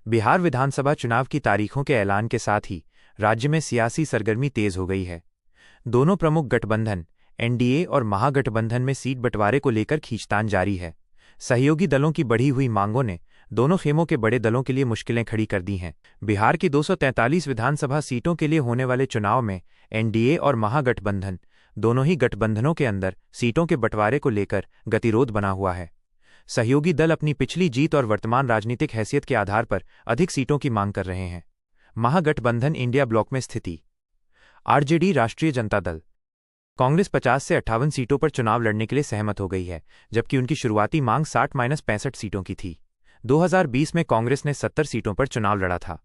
बिहार विधानसभा चुनाव की तारीखों के ऐलान के साथ ही राज्य में सियासी सरगर्मी तेज हो गई है। दोनों प्रमुख गठबंधन एनडीए और महागठबंधन में सीट बंटवारे को लेकर खींचतान जारी है। सहयोगी दलों की बढ़ी हुई मांगों ने दोनों खेमों के बड़े दलों के लिए मुश्किलें खड़ी कर दी हैं। बिहार की 243 विधानसभा सीटों के लिए होने वाले चुनाव में एनडीए और महागठबंधन दोनों ही गठबंधनों के अंदर सीटों के बंटवारे को लेकर गतिरोध बना हुआ है। सहयोगी दल अपनी पिछली जीत और वर्तमान राजनीतिक हैसियत के आधार पर अधिक सीटों की मांग कर रहे हैं। महागठबंधन इंडिया ब्लॉक में स्थिति आरजेडी राष्ट्रीय जनता दल कांग्रेस 50 से 58 सीटों पर चुनाव लड़ने के लिए सहमत हो गई है, जबकि उनकी शुरुआती मांग 60-65 सीटों की थी। 2020 में कांग्रेस ने 70 सीटों पर चुनाव लड़ा था।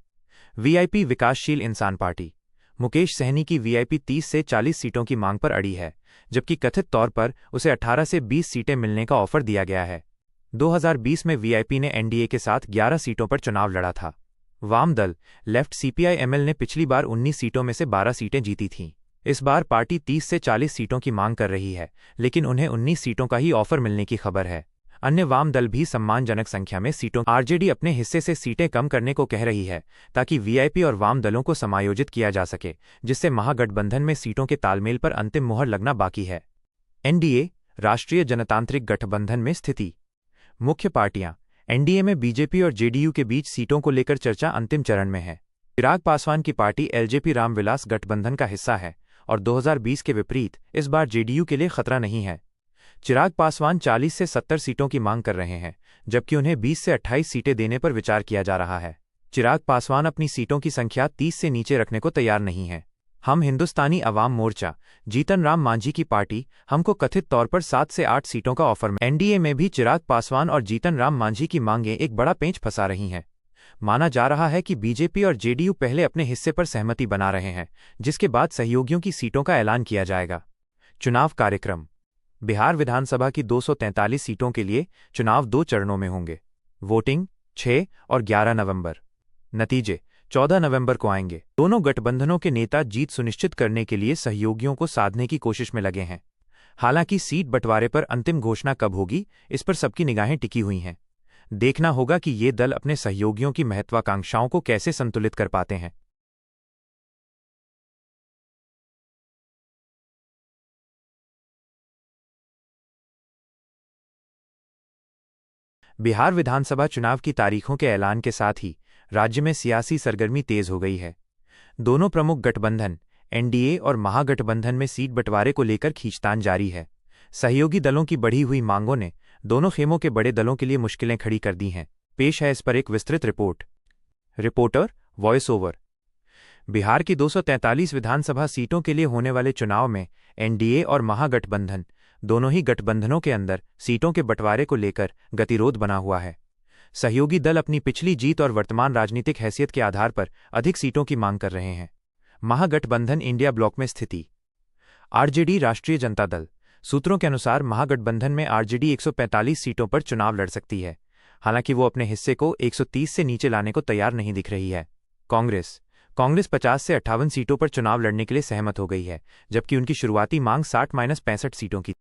वीआईपी विकासशील इंसान पार्टी मुकेश सहनी की वीआईपी 30 से 40 सीटों की मांग पर अड़ी है, जबकि कथित तौर पर उसे 18 से 20 सीटें मिलने का ऑफर दिया गया है। 2020 में वीआईपी ने एनडीए के साथ 11 सीटों पर चुनाव लड़ा था। वाम दल लेफ्ट सीपीआई-एमएल ने पिछली बार 19 सीटों में से 12 सीटें जीती थीं। इस बार पार्टी 30 से 40 सीटों की मांग कर रही है, लेकिन उन्हें 19 सीटों का ही ऑफर मिलने की खबर है। अन्य वाम दल भी सम्मानजनक संख्या में सीटों आरजेडी अपने हिस्से से सीटें कम करने को कह रही है, ताकि वीआईपी और वाम दलों को समायोजित किया जा सके, जिससे महागठबंधन में सीटों के तालमेल पर अंतिम मुहर लगना बाकी है। एनडीए राष्ट्रीय जनतांत्रिक गठबंधन में स्थिति मुख्य पार्टियां एनडीए में बीजेपी और जेडीयू के बीच सीटों को लेकर चर्चा अंतिम चरण में है। चिराग पासवान की पार्टी एलजेपी रामविलास गठबंधन का हिस्सा है और 2020 के विपरीत इस बार जेडीयू के लिए खतरा नहीं है। चिराग पासवान 40 से 70 सीटों की मांग कर रहे हैं, जबकि उन्हें 20 से 28 सीटें देने पर विचार किया जा रहा है। चिराग पासवान अपनी सीटों की संख्या 30 से नीचे रखने को तैयार नहीं है। हम हिंदुस्तानी अवाम मोर्चा जीतन राम मांझी की पार्टी हमको कथित तौर पर 7 से 8 सीटों का ऑफर में एनडीए में भी चिराग पासवान और जीतन राम मांझी की मांगें एक बड़ा पेंच फंसा रही हैं। माना जा रहा है कि बीजेपी और जेडीयू पहले अपने हिस्से पर सहमति बना रहे हैं, जिसके बाद सहयोगियों की सीटों का ऐलान किया जाएगा। चुनाव कार्यक्रम बिहार विधानसभा की 243 सीटों के लिए चुनाव 2 चरणों में होंगे। वोटिंग 6 और 11 नवंबर, नतीजे 14 नवंबर को आएंगे। दोनों गठबंधनों के नेता जीत सुनिश्चित करने के लिए सहयोगियों को साधने की कोशिश में लगे हैं। हालांकि सीट बंटवारे पर अंतिम घोषणा कब होगी, इस पर सबकी निगाहें टिकी हुई हैं। देखना होगा कि ये दल अपने सहयोगियों की महत्वाकांक्षाओं को कैसे संतुलित कर पाते हैं। बिहार विधानसभा चुनाव की तारीखों के ऐलान के साथ ही राज्य में सियासी सरगर्मी तेज हो गई है। दोनों प्रमुख गठबंधन एनडीए और महागठबंधन में सीट बंटवारे को लेकर खींचतान जारी है। सहयोगी दलों की बढ़ी हुई मांगों ने दोनों खेमों के बड़े दलों के लिए मुश्किलें खड़ी कर दी हैं। पेश है इस पर एक विस्तृत report. Reporter voice over. Bihar की 243 विधानसभा सीटों के लिए होने वाले चुनाव में एनडीए और महागठबंधन दोनों ही गठबंधनों के अंदर सीटों के बंटवारे को लेकर गतिरोध बना हुआ है। सहयोगी दल अपनी पिछली जीत और वर्तमान राजनीतिक हैसियत के आधार पर अधिक सीटों की मांग कर रहे हैं। महागठबंधन इंडिया ब्लॉक में स्थिति आरजेडी राष्ट्रीय जनता दल सूत्रों के अनुसार महागठबंधन में आरजेडी 145 सीटों पर चुनाव लड़ सकती है। हालांकि वो अपने हिस्से को 130 से नीचे लाने को तैयार नहीं दिख रही है। कांग्रेस 50 से 58 सीटों पर चुनाव लड़ने के लिए सहमत हो गई है, जबकि उनकी शुरुआती मांग 60-65 सीटों की